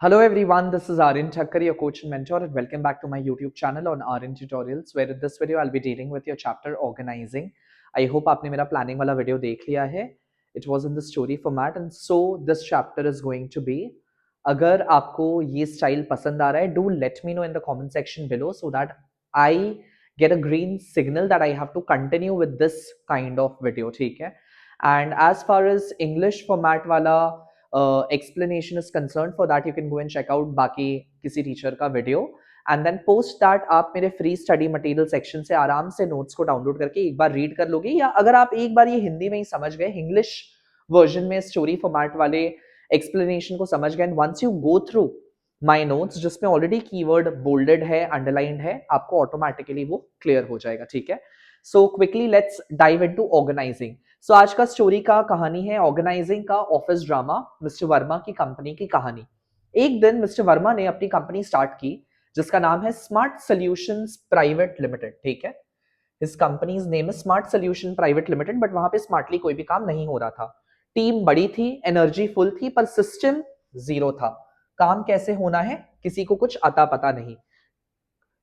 Hello everyone, this is Aryan Thakkar, your coach and mentor, and welcome back to my YouTube channel on Aryan Tutorials, where in this video I'll be dealing with your chapter organizing. I hope आपने मेरा planning वाला video देख लिया है. It was in the story format, and so this chapter is going to be. अगर आपको ये style पसंद आ रहा है, do let me know in the comment section below so that I get a green signal that I have to continue with this kind of video. ठीक है? And as far as English format वाला explanation is concerned, for that you can go and check out बाकी किसी teacher का video and then post that आप मेरे free study material section से आराम से नोट्स को डाउनलोड करके एक बार रीड कर लोगे, या अगर आप एक बार ये हिंदी में ही समझ गए, इंग्लिश वर्जन में स्टोरी फॉर्मेट वाले एक्सप्लेनेशन को समझ गए, once you go through my notes जिसमें ऑलरेडी कीवर्ड बोल्डेड है, अंडरलाइंड है, आपको ऑटोमेटिकली वो क्लियर हो जाएगा. ठीक है, so quickly let's dive into organising. So आज का स्टोरी का कहानी है ऑर्गेनाइजिंग का ऑफिस ड्रामा, मिस्टर वर्मा की कंपनी की कहानी. एक दिन मिस्टर वर्मा ने अपनी कंपनी स्टार्ट की जिसका नाम है स्मार्ट सॉल्यूशंस प्राइवेट लिमिटेड. ठीक है, हिज कंपनीज नेम है smart solution private limited, but वहां पे स्मार्टली कोई भी काम नहीं हो रहा था. टीम बड़ी थी, एनर्जी फुल थी, पर सिस्टम जीरो था. काम कैसे होना है किसी को कुछ अता पता नहीं.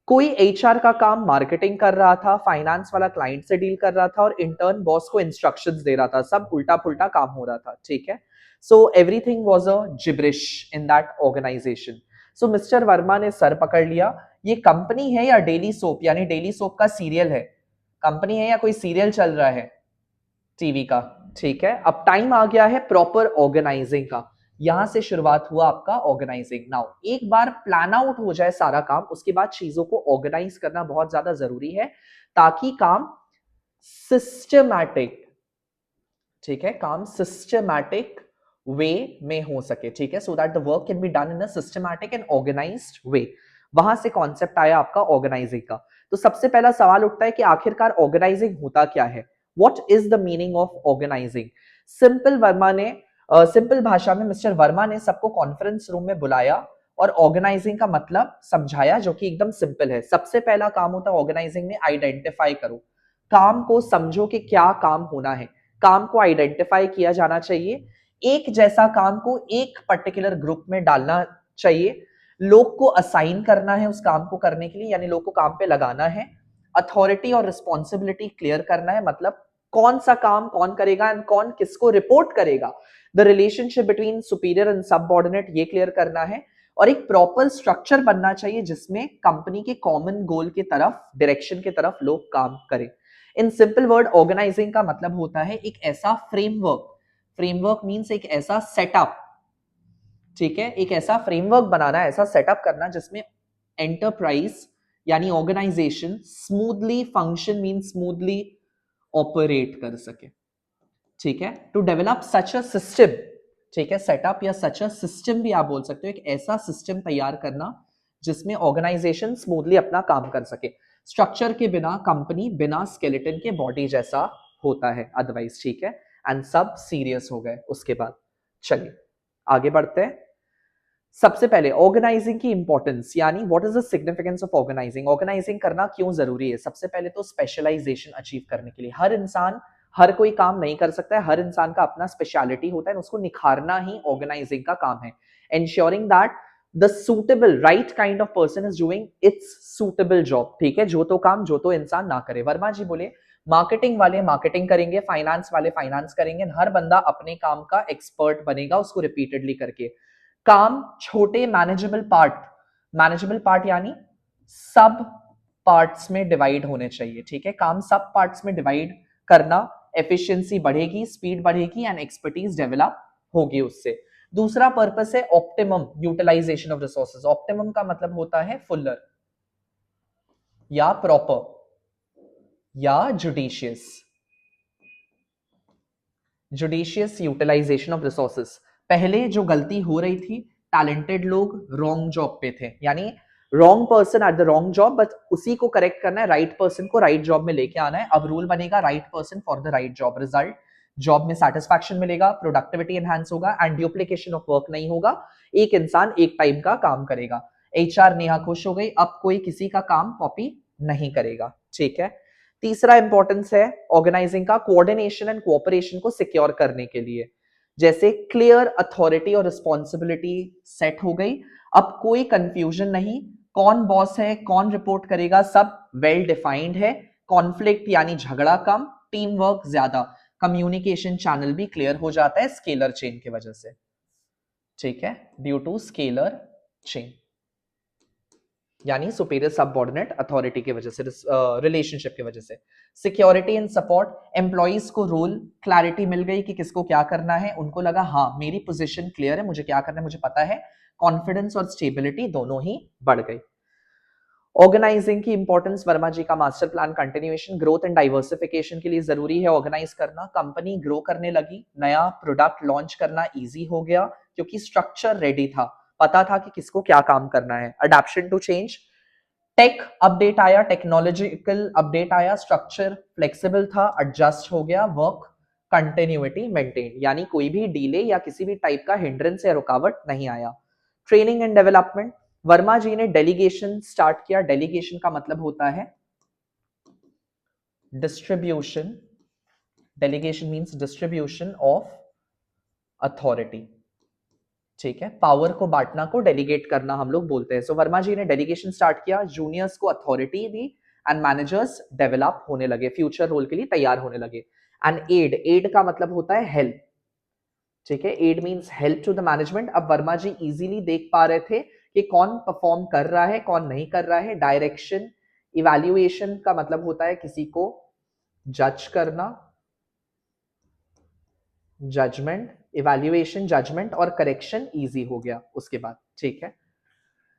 कोई एचआर का काम मार्केटिंग कर रहा था, फाइनेंस वाला क्लाइंट से डील कर रहा था, और इंटर्न बॉस को इंस्ट्रक्शंस दे रहा था. सब उल्टा पुल्टा काम हो रहा था. ठीक है, so everything was a gibberish in that organization. So mister Verma ने सर पकड़ लिया, ये कंपनी है या डेली सोप, यानी डेली सोप का सीरियल है, कंपनी है या कोई सीरियल चल रहा है टीवी का. ठीक है, अब टाइम आ गया है प्रॉपर ऑर्गेनाइजिंग का. यहां से शुरुआत हुआ आपका ऑर्गेनाइजिंग. नाउ एक बार प्लान आउट हो जाए सारा काम, उसके बाद चीजों को ऑर्गेनाइज करना बहुत ज्यादा जरूरी है ताकि काम सिस्टमैटिक, ठीक है, काम सिस्टमैटिक वे में हो सके. ठीक है, so that the work can be done in a systematic and organised way. वहां से कॉन्सेप्ट आया आपका ऑर्गेनाइजिंग का. तो सबसे पहला सवाल उठता है कि आखिरकार ऑर्गेनाइजिंग होता क्या है. What is the meaning of organizing. Simple भाषा में मिस्टर वर्मा ने सबको कॉन्फ्रेंस रूम में बुलाया और ऑर्गेनाइजिंग का मतलब समझाया, जो कि एकदम सिंपल है. सबसे पहला काम होता है ऑर्गेनाइजिंग में आइडेंटिफाई करो. काम को समझो कि क्या काम होना है. काम को आइडेंटिफाई किया जाना चाहिए. एक जैसा काम को एक पर्टिकुलर ग्रुप में डालना चाहिए. लोग को असाइन करना है उस काम को करने के लिए, यानी लोग को काम पे लगाना है. अथॉरिटी और रिस्पॉन्सिबिलिटी क्लियर करना है, मतलब कौन सा काम कौन करेगा एंड कौन किसको रिपोर्ट करेगा. The relationship between superior and subordinate ये क्लियर करना है. और एक प्रॉपर स्ट्रक्चर बनना चाहिए जिसमें कंपनी के कॉमन गोल की तरफ, डायरेक्शन की तरफ लोग काम करें. इन सिंपल वर्ड ऑर्गेनाइजिंग का मतलब होता है एक ऐसा फ्रेमवर्क. फ्रेमवर्क मींस एक ऐसा सेटअप. ठीक है, एक ऐसा फ्रेमवर्क बनाना, ऐसा सेटअप करना जिसमें एंटरप्राइज यानी organization smoothly function mean smoothly operate कर सके. ठीक है, to develop such a system. ठीक है, सेटअप या सच अ सिस्टम भी आप बोल सकते हो. एक ऐसा सिस्टम तैयार करना जिसमें ऑर्गेनाइजेशन स्मूथली अपना काम कर सके. स्ट्रक्चर के बिना कंपनी बिना स्केलेटन के बॉडी जैसा होता है अदरवाइज. ठीक है, एंड सब सीरियस हो गए उसके बाद. चलिए आगे बढ़ते हैं. सबसे पहले ऑर्गेनाइजिंग की इंपॉर्टेंस, यानी what is the significance of organizing. Organizing करना क्यों जरूरी है. सबसे पहले तो स्पेशलाइजेशन अचीव करने के लिए. हर इंसान हर कोई काम नहीं कर सकता है, हर इंसान का अपना स्पेशलिटी होता है, उसको निखारना ही ऑर्गेनाइजिंग का काम है. Ensuring that the suitable right kind of person is doing it's suitable job. ठीक है, जो तो काम जो तो इंसान ना करे. वर्मा जी बोले मार्केटिंग वाले मार्केटिंग करेंगे, फाइनेंस वाले फाइनेंस करेंगे, हर बंदा अपने काम का एक्सपर्ट बनेगा उसको रिपीटेडली करके. काम छोटे मैनेजेबल पार्ट यानी सब पार्ट्स में डिवाइड होने चाहिए. ठीक है, काम सब पार्ट्स में डिवाइड करना, एफिशिएंसी बढ़ेगी, स्पीड बढ़ेगी एंड एक्सपर्टीज डेवलप होगी उससे. दूसरा पर्पस है optimum utilization of resources. Optimum का मतलब होता है फुलर या प्रॉपर या जुडिशियस यूटिलाइजेशन ऑफ रिसोर्सेज. पहले जो गलती हो रही थी, टैलेंटेड लोग रॉन्ग जॉब पे थे, यानी wrong person at the wrong job, but उसी को करेक्ट करना है, राइट पर्सन को राइट जॉब में लेके आना है. अब रूल बनेगा right person for the right job. Result job में सेटिस्फैक्शन मिलेगा, प्रोडक्टिविटी एनहांस होगा एंड ड्यूप्लीकेशन ऑफ वर्क नहीं होगा. एक इंसान एक टाइम का काम करेगा. एचआर नेहा खुश हो गई, अब कोई किसी का काम कॉपी नहीं करेगा. ठीक है, तीसरा इंपॉर्टेंस है ऑर्गेनाइजिंग का कोऑर्डिनेशन एंड कोऑपरेशन को सिक्योर करने के लिए. जैसे क्लियर अथॉरिटी और रिस्पॉन्सिबिलिटी सेट हो गई, अब कोई कंफ्यूजन नहीं, कौन बॉस है, कौन रिपोर्ट करेगा, सब वेल डिफाइंड है, कॉन्फ्लिक्ट यानी झगड़ा कम, टीम वर्क ज्यादा, कम्युनिकेशन चैनल भी क्लियर हो जाता है स्केलर चेन की वजह से, ठीक है, ड्यू टू स्केलर चेन यानी सुपीरियर सबऑर्डिनेट अथॉरिटी की वजह से, रिलेशनशिप की वजह से। सिक्योरिटी एंड सपोर्ट, एम्प्लॉइज को रोल क्लैरिटी मिल गई कि किसको क्या करना है, उनको लगा हाँ मेरी पोजीशन क्लियर है, मुझे क्या करना है मुझे पता है, कॉन्फिडेंस और स्टेबिलिटी दोनों ही बढ़ गई। ऑर्गेनाइजिंग की इंपॉर्टेंस, वर्मा जी का master plan continuation, growth and diversification के लिए जरूरी है ऑर्गेनाइज करना। कंपनी ग्रो करने लगी, नया प्रोडक्ट लॉन्च करना इजी हो गया क्योंकि स्ट्रक्चर रेडी था, पता था कि किसको क्या काम करना है। Adaption to change, tech update आया, टेक्नोलॉजिकल अपडेट आया, स्ट्रक्चर फ्लेक्सिबल था, एडजस्ट हो गया, वर्क कंटिन्यूटी मेंटेन, यानी कोई भी डिले या किसी भी टाइप का हिंड्रेंस या रुकावट नहीं आया। Training and development, Verma ji ने डेलीगेशन स्टार्ट किया। डेलीगेशन का मतलब होता है distribution, delegation means distribution of authority, ठीक है, पावर को बांटना को डेलीगेट करना हम लोग बोलते हैं। सो वर्मा जी ने डेलीगेशन स्टार्ट किया, जूनियर्स को authority the and managers develop होने लगे, फ्यूचर रोल के लिए तैयार होने लगे। एंड एड, एड का मतलब होता है हेल्प, ठीक है, aid means help to the management. अब वर्मा जी इजीली देख पा रहे थे कि कौन परफॉर्म कर रहा है कौन नहीं कर रहा है। डायरेक्शन, इवैल्यूएशन का मतलब होता है किसी को जज करना, जजमेंट, इवैल्यूएशन, जजमेंट और करेक्शन इजी हो गया उसके बाद, ठीक है।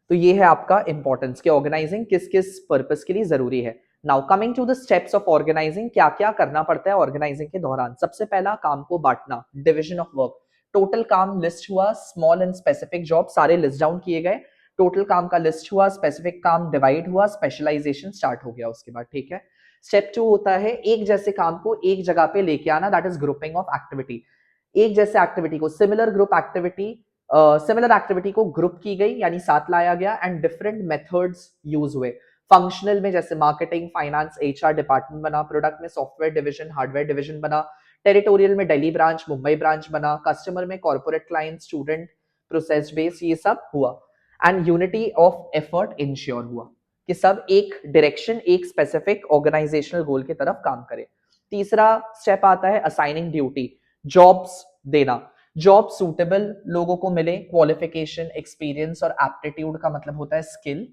तो ये है आपका इंपॉर्टेंस कि ऑर्गेनाइजिंग किस किस पर्पस के लिए जरूरी है। Now coming to the steps of organizing, क्या क्या करना पड़ता है ऑर्गेनाइजिंग के दौरान। सबसे पहला, काम को बांटना, डिविजन ऑफ वर्क। टोटल काम लिस्ट हुआ, स्मॉल एंड स्पेसिफिक जॉब सारे लिस्ट डाउन किए गए, टोटल काम का लिस्ट हुआ, स्पेसिफिक काम डिवाइड हुआ, स्पेशलाइजेशन स्टार्ट हो गया उसके बाद, ठीक है। स्टेप 2 होता है एक जैसे काम को एक जगह पे लेके आना, that is grouping of activity. एक जैसे एक्टिविटी को, similar group activity, similar activity को ग्रुप की गई यानी साथ लाया गया एंड डिफरेंट मेथड्स यूज हुए। फंक्शनल में जैसे मार्केटिंग, फाइनेंस, एचआर डिपार्टमेंट बना, प्रोडक्ट में सॉफ्टवेयर डिवीजन, हार्डवेयर डिवीजन बना, टेरिटोरियल में दिल्ली ब्रांच, मुंबई ब्रांच बना, कस्टमर में corporate client, student, process base, ये सब हुआ। And unity of effort ensure हुआ कि सब एक डायरेक्शन, एक स्पेसिफिक ऑर्गेनाइजेशनल गोल की तरफ काम करे। तीसरा स्टेप आता है असाइनिंग ड्यूटी, जॉब्स देना। जॉब सूटेबल लोगों को मिले, क्वालिफिकेशन, एक्सपीरियंस और एप्टीट्यूड का मतलब होता है स्किल,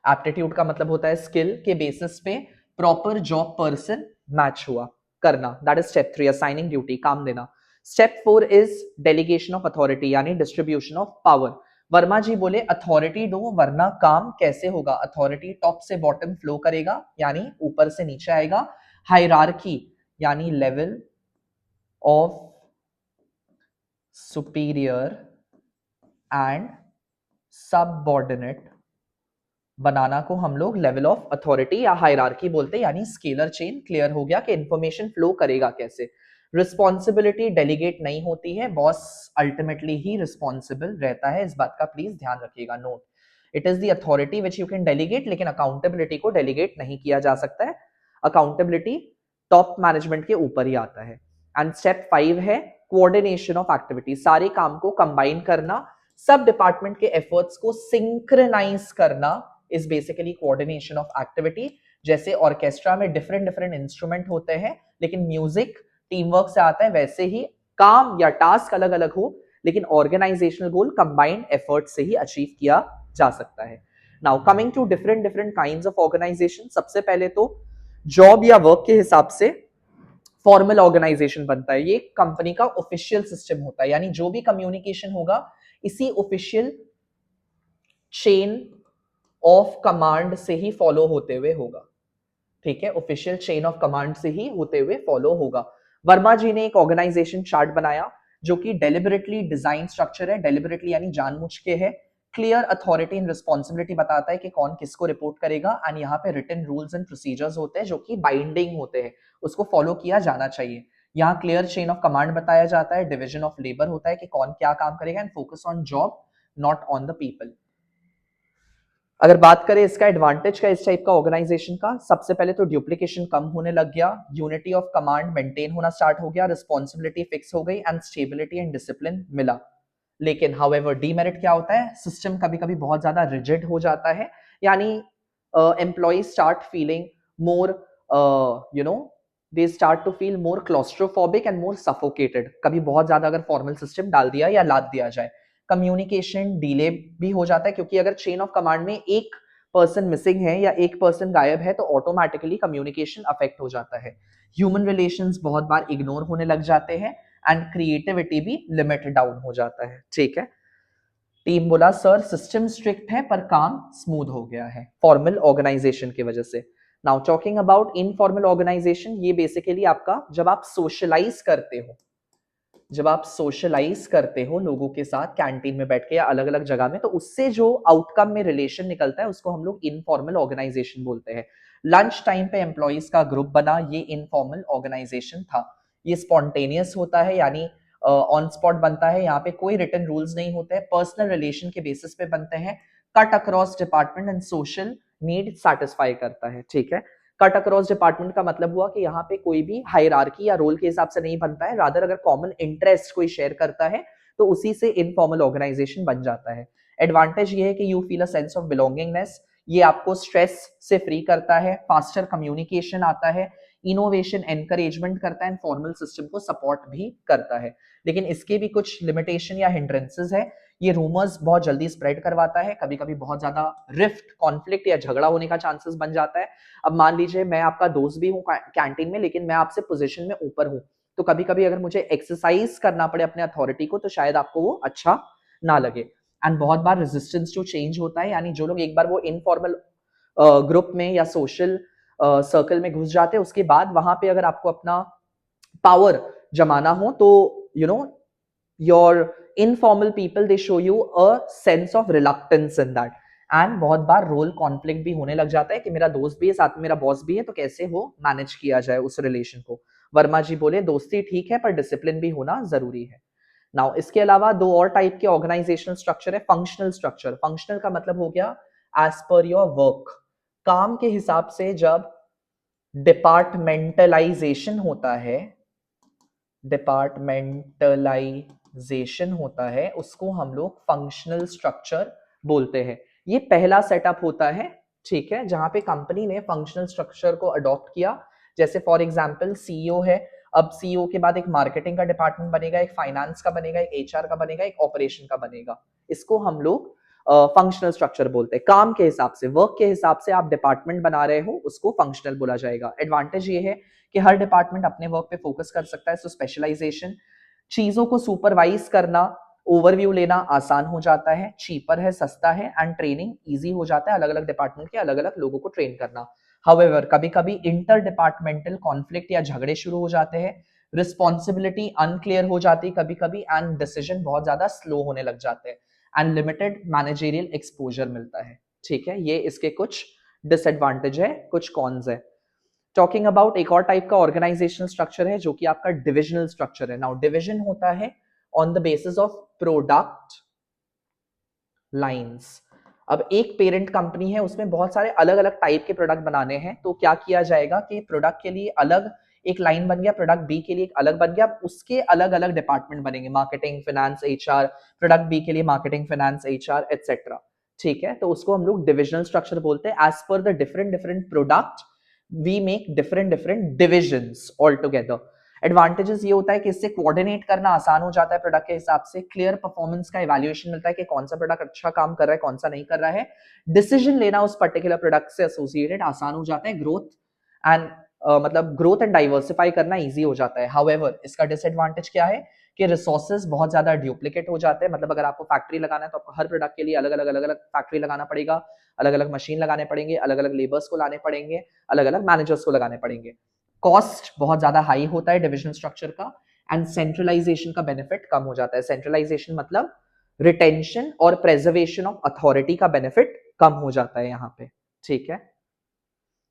एप्टीट्यूड का मतलब होता है स्किल के बेसिस पे प्रॉपर जॉब पर्सन मैच हुआ करना, that is step 3, assigning duty, काम देना। Step 4 is delegation of authority यानी distribution of power. Verma ji बोले अथॉरिटी दो वरना काम कैसे होगा। अथॉरिटी टॉप से बॉटम फ्लो करेगा यानी ऊपर से नीचे आएगा, हायरार्की यानी level of superior and subordinate बनाना को हम लोग लेवल ऑफ अथॉरिटी या हायरार्की बोलते हैं, यानी स्केलर चेन क्लियर हो गया कि इंफॉर्मेशन फ्लो करेगा कैसे। रिस्पॉन्सिबिलिटी डेलीगेट नहीं होती है, बॉस अल्टीमेटली ही रिस्पॉन्सिबल रहता है, इस बात का प्लीज ध्यान रखिएगा। Note, it is the authority which you can delegate, लेकिन अकाउंटेबिलिटी को डेलीगेट नहीं किया जा सकता है, अकाउंटेबिलिटी टॉप मैनेजमेंट के ऊपर ही आता है। एंड स्टेप 5 है कोऑर्डिनेशन ऑफ एक्टिविटी, सारे काम को कंबाइन करना, सब डिपार्टमेंट के एफर्ट्स को सिंक्रोनाइज करना is basically coordination of activity. जैसे ऑर्केस्ट्रा में डिफरेंट डिफरेंट इंस्ट्रूमेंट होते हैं लेकिन म्यूजिक टीम वर्क से आता है, वैसे ही काम या टास्क अलग अलग हो लेकिन ऑर्गेनाइजेशनल गोल कंबाइंड एफर्ट से ही अचीव किया जा सकता है। Now coming to different different kinds of organization, सबसे पहले तो जॉब या वर्क के हिसाब से फॉर्मल ऑर्गेनाइजेशन बनता है, ये कंपनी का ऑफिशियल सिस्टम होता है, यानी जो भी कम्युनिकेशन होगा इसी ऑफिशियल चेन ऑफ कमांड से ही फॉलो होते हुए होगा, ठीक है, ऑफिशियल चेन ऑफ कमांड से ही होते हुए फॉलो होगा। वर्मा जी ने एक ऑर्गेनाइजेशन चार्ट बनाया जो कि डेलिबरेटली डिजाइन स्ट्रक्चर है, डेलिबरेटली यानी जानबूझ के है, क्लियर अथॉरिटी एंड रिस्पॉन्सिबिलिटी बताता है कि कौन किसको रिपोर्ट करेगा एंड यहाँ पे रिटन रूल्स एंड प्रोसीजर्स होते हैं जो कि बाइंडिंग होते हैं, उसको फॉलो किया जाना चाहिए। यहाँ क्लियर चेन ऑफ कमांड बताया जाता है, डिविजन ऑफ लेबर होता है कि कौन क्या काम करेगा and focus on job not on the people. अगर बात करें इसका एडवांटेज का इस टाइप का ऑर्गेनाइजेशन का, सबसे पहले तो ड्यूप्लीकेशन कम होने लग गया, यूनिटी ऑफ कमांड मेंटेन होना स्टार्ट हो गया, रिस्पॉन्सिबिलिटी फिक्स हो गई एंड स्टेबिलिटी एंड डिसिप्लिन मिला। लेकिन हाउएवर डीमेरिट क्या होता है, सिस्टम कभी कभी बहुत ज्यादा रिजिड हो जाता है, यानी employees start feeling more you know they start to feel more claustrophobic and more suffocated, कभी बहुत ज्यादा अगर फॉर्मल सिस्टम डाल दिया या लाद दिया जाए। कम्युनिकेशन डिले भी हो जाता है, क्योंकि अगर चेन ऑफ कमांड में एक पर्सन मिसिंग है या एक पर्सन गायब है तो ऑटोमेटिकली कम्युनिकेशन अफेक्ट हो जाता है। ह्यूमन रिलेशंस बहुत बार इग्नोर होने लग जाते हैं एंड क्रिएटिविटी भी लिमिट डाउन हो जाता है। ठीक है, टीम बोला सर सिस्टम स्ट्रिक्ट है पर काम स्मूथ हो गया है फॉर्मल ऑर्गेनाइजेशन की वजह से। Now talking about informal organization, ये बेसिकली आपका जब आप सोशलाइज करते हो, जब आप सोशलाइज करते हो लोगों के साथ कैंटीन में बैठ के या अलग अलग जगह में, तो उससे जो आउटकम में रिलेशन निकलता है उसको हम लोग इनफॉर्मल ऑर्गेनाइजेशन बोलते हैं। लंच टाइम पे एम्प्लॉइज का ग्रुप बना, ये इनफॉर्मल ऑर्गेनाइजेशन था। ये स्पॉन्टेनियस होता है, यानी ऑन स्पॉट बनता है, यहाँ पे कोई रिटन रूल्स नहीं होते हैं, पर्सनल रिलेशन के बेसिस पे बनते हैं, cut across department and social need satisfy करता है। ठीक है, कट अक्रॉस डिपार्टमेंट का मतलब हुआ कि यहाँ पे कोई भी हायरार्की या रोल के हिसाब से नहीं बनता है, रादर अगर कॉमन इंटरेस्ट कोई शेयर करता है तो उसी से इनफॉर्मल ऑर्गेनाइजेशन बन जाता है। एडवांटेज ये है कि you feel a sense of belongingness, ये आपको स्ट्रेस से फ्री करता है, फास्टर कम्युनिकेशन आता है, इनोवेशन एनकरेजमेंट करता है एंड फॉर्मल सिस्टम को सपोर्ट भी करता है। लेकिन इसके भी कुछ लिमिटेशन या हिंड्रेंसेस है, ये रूमर्स बहुत जल्दी स्प्रेड करवाता है, कभी कभी बहुत ज्यादा रिफ्ट कॉन्फ्लिक्ट या झगड़ा होने का चांसेस बन जाता है। अब मान लीजिए मैं आपका दोस्त भी हूँ कैंटीन में, लेकिन मैं आपसे पोजीशन में ऊपर हूँ, तो कभी कभी अगर मुझे एक्सरसाइज करना पड़े अपने अथॉरिटी को तो शायद आपको वो अच्छा ना लगे। एंड बहुत बार रेजिस्टेंस जो चेंज होता है, यानी जो लोग एक बार वो इनफॉर्मल ग्रुप में या सोशल सर्कल में घुस जाते हैं, उसके बाद वहां पे अगर आपको अपना पावर जमाना हो तो you know your informal people they show you a sense of reluctance in that, and बहुत बार रोल कॉन्फ्लिक्ट भी होने लग जाता है कि मेरा दोस्त भी है साथ में मेरा बॉस भी है, तो कैसे वो मैनेज किया जाए उस रिलेशन को। वर्मा जी बोले दोस्ती ठीक है पर डिसिप्लिन भी होना जरूरी है। नाउ इसके अलावा दो और टाइप के ऑर्गेनाइजेशनल स्ट्रक्चर है। फंक्शनल स्ट्रक्चर, फंक्शनल का मतलब हो गया एज पर योर वर्क, काम के हिसाब से जब डिपार्टमेंटलाइजेशन होता है, डिपार्टमेंटलाइजेशन होता है उसको हम लोग फंक्शनल स्ट्रक्चर बोलते हैं। ये पहला सेटअप होता है, ठीक है, जहां पे कंपनी ने फंक्शनल स्ट्रक्चर को अडॉप्ट किया। जैसे फॉर एग्जांपल सीईओ है, अब सीईओ के बाद एक मार्केटिंग का डिपार्टमेंट बनेगा, एक फाइनेंस का बनेगा, एक एचआर का बनेगा, एक ऑपरेशन का बनेगा। इसको हम लोग फंक्शनल स्ट्रक्चर बोलते हैं। काम के हिसाब से, वर्क के हिसाब से आप डिपार्टमेंट बना रहे हो उसको फंक्शनल बोला जाएगा। एडवांटेज ये है कि हर डिपार्टमेंट अपने वर्क पे फोकस कर सकता है, सो स्पेशलाइजेशन, चीजों को सुपरवाइज करना, ओवरव्यू लेना आसान हो जाता है, चीपर है, सस्ता है एंड ट्रेनिंग इजी हो जाता है, अलग अलग डिपार्टमेंट के अलग अलग लोगों को ट्रेन करना। हाउएवर कभी कभी इंटर डिपार्टमेंटल कॉन्फ्लिक्ट या झगड़े शुरू हो जाते हैं, रिस्पॉन्सिबिलिटी अनक्लियर हो जाती है कभी कभी, एंड डिसीजन बहुत ज्यादा स्लो होने लग जाते हैं एंड लिमिटेड मैनेजरियल एक्सपोजर मिलता है। ठीक है, ये इसके कुछ डिसएडवांटेज है, कुछ कॉन्स है। टॉकिंग अबाउट एक और टाइप का ऑर्गेनाइजेशनल स्ट्रक्चर है जो कि आपका डिविजनल स्ट्रक्चर है। नाउ डिविजन होता है on the basis of product lines. अब एक पेरेंट कंपनी है, उसमें बहुत सारे अलग अलग टाइप के प्रोडक्ट बनाने हैं, तो क्या किया जाएगा कि प्रोडक्ट के लिए अलग एक लाइन बन गया, प्रोडक्ट बी के लिए एक अलग बन गया, उसके अलग अलग डिपार्टमेंट बनेंगे, marketing, finance, HR, product B के लिए मार्केटिंग, फाइनेंस, एचआर एटसेट्रा। ठीक है, तो उसको हम लोग डिविजनल स्ट्रक्चर बोलते हैं। As per the different different product we make different different divisions all together. Advantages ये होता है कि इससे कोऑर्डिनेट करना आसान हो जाता है प्रोडक्ट के हिसाब से, क्लियर परफॉर्मेंस का इवैल्यूएशन मिलता है कि कौन सा प्रोडक्ट अच्छा काम कर रहा है, कौन सा नहीं कर रहा है, डिसीजन लेना उस पर्टिकुलर प्रोडक्ट से एसोसिएटेड आसान हो जाता है, ग्रोथ एंड मतलब ग्रोथ एंड डाइवर्सिफाई करना इजी हो जाता है। हाउएवर इसका डिसएडवांटेज क्या है कि रिसोर्सेज बहुत ज्यादा ड्यूप्लीकेट हो जाते हैं, मतलब अगर आपको फैक्ट्री लगाना है तो आपको हर प्रोडक्ट के लिए अलग अलग फैक्ट्री लगाना पड़ेगा, अलग अलग मशीन लगाने पड़ेंगे, अलग अलग लेबर्स को लाने पड़ेंगे, अलग अलग मैनेजर्स को लगाने पड़ेंगे। कॉस्ट बहुत ज्यादा हाई होता है डिविजन स्ट्रक्चर का, एंड सेंट्रलाइजेशन का बेनिफिट कम हो जाता है। सेंट्रलाइजेशन मतलब रिटेंशन और प्रेजर्वेशन ऑफ अथॉरिटी का बेनिफिट कम हो जाता है यहाँ पे। ठीक है,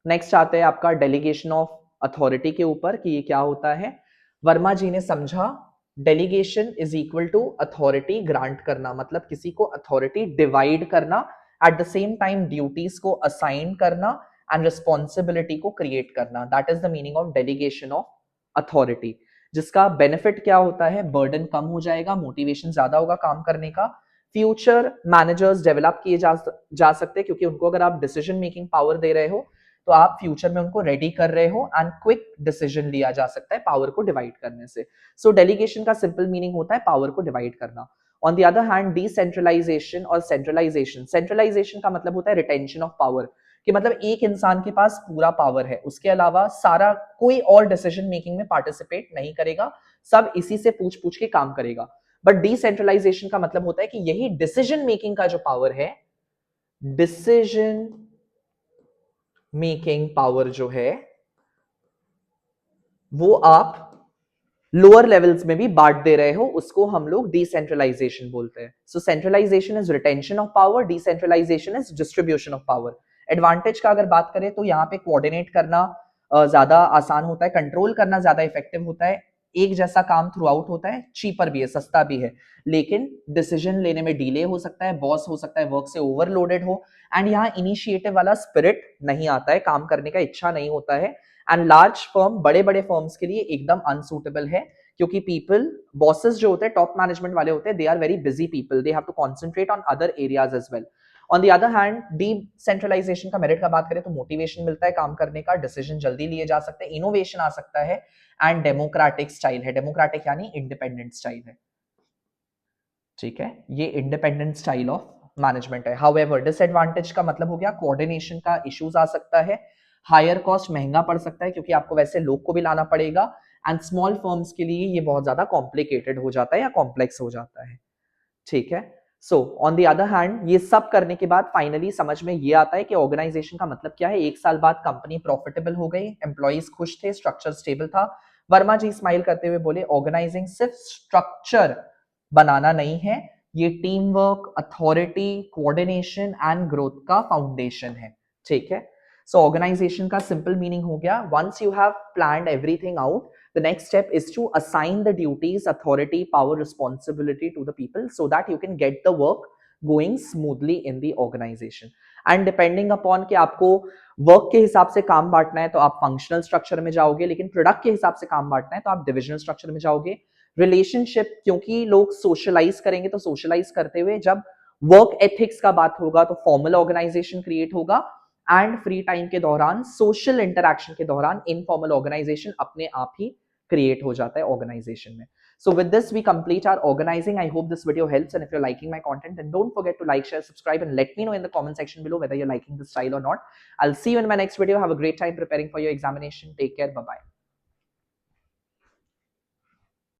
नेक्स्ट आते हैं आपका डेलीगेशन ऑफ अथॉरिटी के ऊपर कि ये क्या होता है। वर्मा जी ने समझा delegation is equal to authority grant करना, मतलब किसी को अथॉरिटी डिवाइड करना at the same time duties को असाइन करना एंड रिस्पॉन्सिबिलिटी को क्रिएट करना, that is the meaning of delegation of authority. जिसका बेनिफिट क्या होता है, बर्डन कम हो जाएगा, मोटिवेशन ज्यादा होगा काम करने का, फ्यूचर मैनेजर्स डेवलप किए जा सकते हैं, क्योंकि उनको अगर आप डिसीजन मेकिंग पावर दे रहे हो तो आप फ्यूचर में उनको रेडी कर रहे हो एंड क्विक डिसीजन लिया जा सकता है पावर को डिवाइड करने से। सो डेलीगेशन का सिंपल मीनिंग होता है पावर को डिवाइड करना। On the other hand decentralization और सेंट्रलाइजेशन, सेंट्रलाइजेशन का मतलब होता है रिटेंशन ऑफ पावर, कि मतलब एक इंसान के पास पूरा पावर है, उसके अलावा सारा कोई और डिसीजन मेकिंग में पार्टिसिपेट नहीं करेगा, सब इसी से पूछ पूछ के काम करेगा। बट डिसेंट्रलाइजेशन का मतलब होता है कि यही डिसीजन मेकिंग का जो पावर है, डिसीजन मेकिंग पावर जो है वो आप लोअर लेवल्स में भी बांट दे रहे हो, उसको हम लोग डिसेंट्रलाइजेशन बोलते हैं। So centralisation is retention of power, decentralisation is distribution of power. Advantage का अगर बात करें तो यहाँ पे कोऑर्डिनेट करना ज्यादा आसान होता है, कंट्रोल करना ज्यादा इफेक्टिव होता है, एक जैसा काम थ्रू आउट होता है, चीपर भी है, सस्ता भी है, लेकिन डिसीजन लेने में डिले हो सकता है, बॉस हो सकता है वर्क से ओवरलोडेड हो, एंड यहाँ इनिशिएटिव वाला स्पिरिट नहीं आता है, काम करने का इच्छा नहीं होता है। एंड लार्ज फर्म, बड़े बड़े फर्म्स के लिए एकदम अनसूटेबल है, क्योंकि पीपल, बॉसेस जो होते हैं, टॉप मैनेजमेंट वाले होते हैं, they are very busy people, they have to concentrate on other areas as well. On the other hand decentralization का मेरिट का बात करें तो मोटिवेशन मिलता है काम करने का, डिसीजन जल्दी लिए जा सकते हैं, इनोवेशन आ सकता है, एंड डेमोक्रेटिक स्टाइल है, डेमोक्रेटिक यानी इंडिपेंडेंट स्टाइल है, ठीक है, ये इंडिपेंडेंट स्टाइल ऑफ मैनेजमेंट है। हाउएवर डिसएडवांटेज का मतलब हो गया कोऑर्डिनेशन का इश्यूज आ सकता है, हायर कॉस्ट, महंगा पड़ सकता है क्योंकि आपको वैसे लोग को भी लाना पड़ेगा, एंड स्मॉल फर्म्स के लिए ये बहुत ज्यादा कॉम्प्लिकेटेड हो जाता है या कॉम्प्लेक्स हो जाता है, ठीक है। So on the other hand ये सब करने के बाद फाइनली समझ में ये आता है कि ऑर्गेनाइजेशन का मतलब क्या है। एक साल बाद कंपनी प्रॉफिटेबल हो गई, एम्प्लॉइज खुश थे, स्ट्रक्चर स्टेबल था। वर्मा जी स्माइल करते हुए बोले ऑर्गेनाइजिंग सिर्फ स्ट्रक्चर बनाना नहीं है, ये team work, authority, coordination and growth का फाउंडेशन है, ठीक है। सो ऑर्गेनाइजेशन का सिंपल मीनिंग हो गया, once you have planned everything out, the next step is to assign the duties, authority, power, responsibility to the people so that you can get the work going smoothly in the organization. And depending upon कि आपको work के हिसाब से काम बांटना है तो आप फंक्शनल स्ट्रक्चर में जाओगे, लेकिन प्रोडक्ट के हिसाब से काम बांटना है तो आप डिविजनल स्ट्रक्चर में जाओगे। रिलेशनशिप, क्योंकि लोग सोशलाइज करेंगे तो सोशलाइज करते हुए जब वर्क एथिक्स का बात होगा तो फॉर्मल ऑर्गेनाइजेशन क्रिएट होगा, एंड फ्री टाइम के दौरान, सोशल इंटरैक्शन के दौरान इनफॉर्मल ऑर्गेनाइजेशन अपने आप ही क्रिएट हो जाता है ऑर्गेनाइजेशन में। So with this we complete our organizing. I hope this video helps, and if you're liking my content then don't forget to like, share, subscribe, and let me know in the comment section below whether you're liking this style or not. I'll see you in my next video. Have a great time preparing for your examination. Take care. Bye bye.